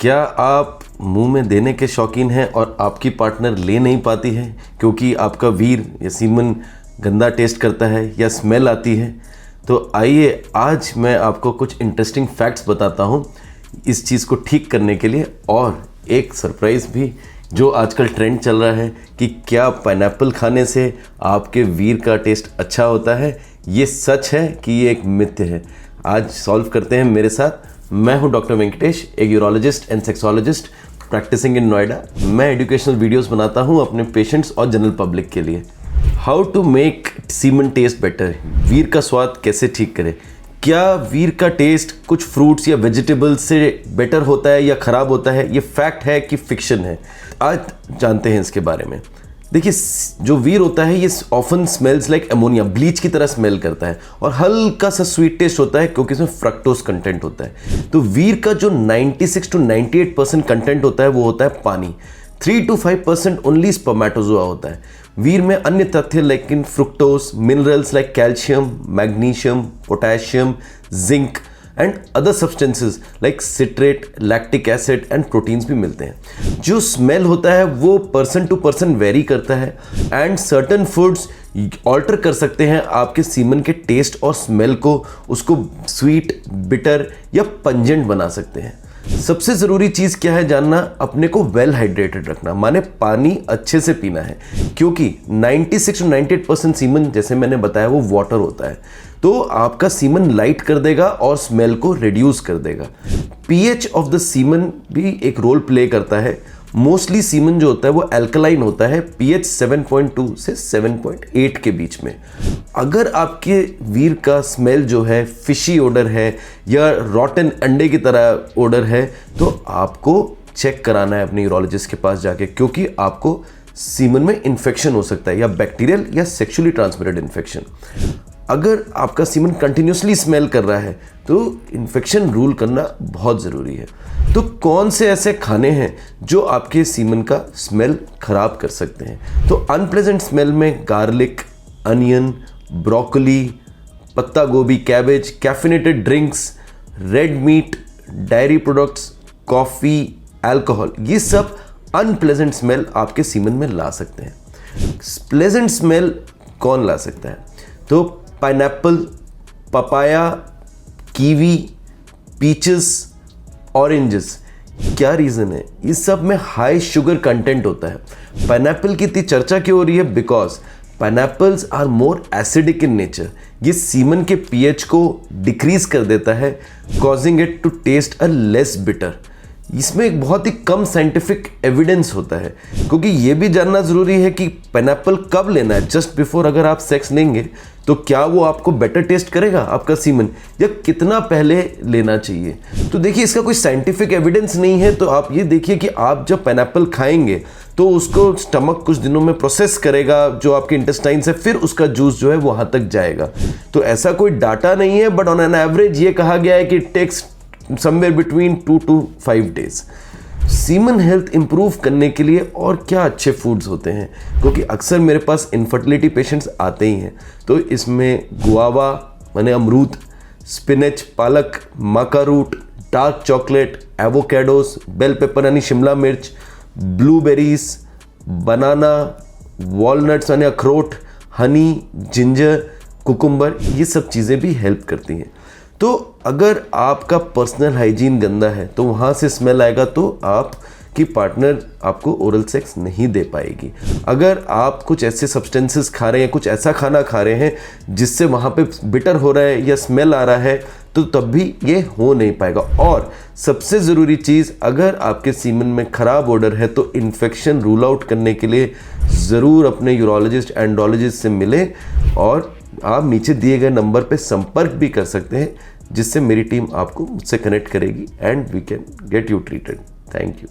क्या आप मुंह में देने के शौकीन हैं और आपकी पार्टनर ले नहीं पाती है क्योंकि आपका वीर या सीमन गंदा टेस्ट करता है या स्मेल आती है? तो आइए आज मैं आपको कुछ इंटरेस्टिंग फैक्ट्स बताता हूँ इस चीज़ को ठीक करने के लिए, और एक सरप्राइज़ भी जो आजकल ट्रेंड चल रहा है कि क्या पाइनएप्पल खाने से आपके वीर का टेस्ट अच्छा होता है। ये सच है कि ये एक मिथ्य है? आज सॉल्व करते हैं मेरे साथ। मैं हूं डॉक्टर वेंकटेश, एक यूरोलॉजिस्ट एंड सेक्सोलॉजिस्ट प्रैक्टिसिंग इन नोएडा। मैं एजुकेशनल वीडियोस बनाता हूं अपने पेशेंट्स और जनरल पब्लिक के लिए। How to make semen taste better, वीर का स्वाद कैसे ठीक करें। क्या वीर का टेस्ट कुछ फ्रूट्स या वेजिटेबल्स से बेटर होता है या ख़राब होता है? ये फैक्ट है कि फिक्शन है? आज जानते हैं इसके बारे में। देखिए, जो वीर होता है ये often smells like ammonia, bleach की तरह स्मेल करता है और हल्का सा स्वीट टेस्ट होता है क्योंकि इसमें फ्रक्टोज कंटेंट होता है। तो वीर का जो 96 to 98% कंटेंट होता है वो होता है पानी। 3 to 5% ओनली स्पर्मेटोजोआ होता है। वीर में अन्य तथ्य लेकिन fructose, minerals like calcium, magnesium, potassium, zinc and other substances like citrate, lactic acid and proteins भी मिलते हैं। जो स्मेल होता है वो पर्सन टू पर्सन वेरी करता है एंड सर्टन फूड्स ऑल्टर कर सकते हैं आपके सीमन के टेस्ट और स्मेल को, उसको स्वीट, बिटर या पंजेंट बना सकते हैं। सबसे ज़रूरी चीज़ क्या है जानना, अपने को वेल हाइड्रेटेड रखना, माने पानी अच्छे से पीना है क्योंकि 96 to 98% सीमन जैसे मैंने बताया वो वाटर होता है। तो आपका सीमन लाइट कर देगा और स्मेल को रिड्यूस कर देगा। पीएच ऑफ द सीमन भी एक रोल प्ले करता है। मोस्टली सीमन जो होता है वो अल्कलाइन होता है, पीएच 7.2 से 7.8 के बीच में। अगर आपके वीर का स्मेल जो है फिशी ओडर है या रॉटन अंडे की तरह ओडर है तो आपको चेक कराना है अपने यूरोलॉजिस्ट के पास जाके, क्योंकि आपको सीमन में इन्फेक्शन हो सकता है या बैक्टीरियल या सेक्सुअली ट्रांसमिटेड इन्फेक्शन। अगर आपका सीमन कंटिन्यूसली स्मेल कर रहा है तो इन्फेक्शन रूल करना बहुत ज़रूरी है। तो कौन से ऐसे खाने हैं जो आपके सीमन का स्मेल खराब कर सकते हैं? तो अनप्लेजेंट स्मेल में गार्लिक, अनियन, ब्रोकली, पत्ता गोभी, cabbage, caffeinated drinks, red meat, diary products, coffee, alcohol, ये सब अनप्लेजेंट स्मेल आपके सीमन में ला सकते हैं। प्लेजेंट स्मेल कौन ला सकता है? तो pineapple, papaya, kiwi, peaches, oranges. क्या रीज़न है? इस सब में हाई शुगर कंटेंट होता है। पाइनएप्पल की इतनी चर्चा क्यों हो रही है? Because pineapples are more acidic in nature. ये सीमन के पीएच को डिक्रीज कर देता है, causing it to taste a less bitter. इसमें एक बहुत ही कम साइंटिफिक एविडेंस होता है, क्योंकि ये भी जानना ज़रूरी है कि पाइनएप्पल कब लेना है। जस्ट बिफोर अगर आप सेक्स लेंगे तो क्या वो आपको बेटर टेस्ट करेगा आपका सीमन, या कितना पहले लेना चाहिए? तो देखिए, इसका कोई साइंटिफिक एविडेंस नहीं है। तो आप ये देखिए कि आप जब पाइनएप्पल खाएंगे तो उसको स्टमक कुछ दिनों में प्रोसेस करेगा जो आपके इंटेस्टाइन्स है, फिर उसका जूस जो है वहाँ तक जाएगा। तो ऐसा कोई डाटा नहीं है, बट ऑन एन एवरेज ये कहा गया है कि it takes somewhere between 2 to 5 days। Semen health improve करने के लिए और क्या अच्छे फूड्स होते हैं, क्योंकि अक्सर मेरे पास इनफर्टिलिटी पेशेंट्स आते ही हैं। तो इसमें गुआवा माने अमरूद, स्पिनच, पालक, maca root, dark chocolate, avocados, bell pepper यानी शिमला मिर्च, ब्लूबेरीज, बनाना, वॉलनट्स यानी अखरोट, हनी, जिंजर, कुकुम्बर, ये सब चीज़ें भी हेल्प करती हैं। तो अगर आपका पर्सनल हाइजीन गंदा है तो वहाँ से स्मेल आएगा तो आपकी पार्टनर आपको ओरल सेक्स नहीं दे पाएगी। अगर आप कुछ ऐसे सब्सटेंसेस खा रहे हैं, कुछ ऐसा खाना खा रहे हैं जिससे वहाँ पे बिटर हो रहा है या स्मेल आ रहा है, तो तब भी ये हो नहीं पाएगा। और सबसे ज़रूरी चीज़, अगर आपके सीमन में ख़राब ऑर्डर है तो इन्फेक्शन रूल आउट करने के लिए ज़रूर अपने यूरोलॉजिस्ट, एंडोलॉजिस्ट से मिलें, और आप नीचे दिए गए नंबर पे संपर्क भी कर सकते हैं, जिससे मेरी टीम आपको मुझसे कनेक्ट करेगी and we can get you treated. Thank you.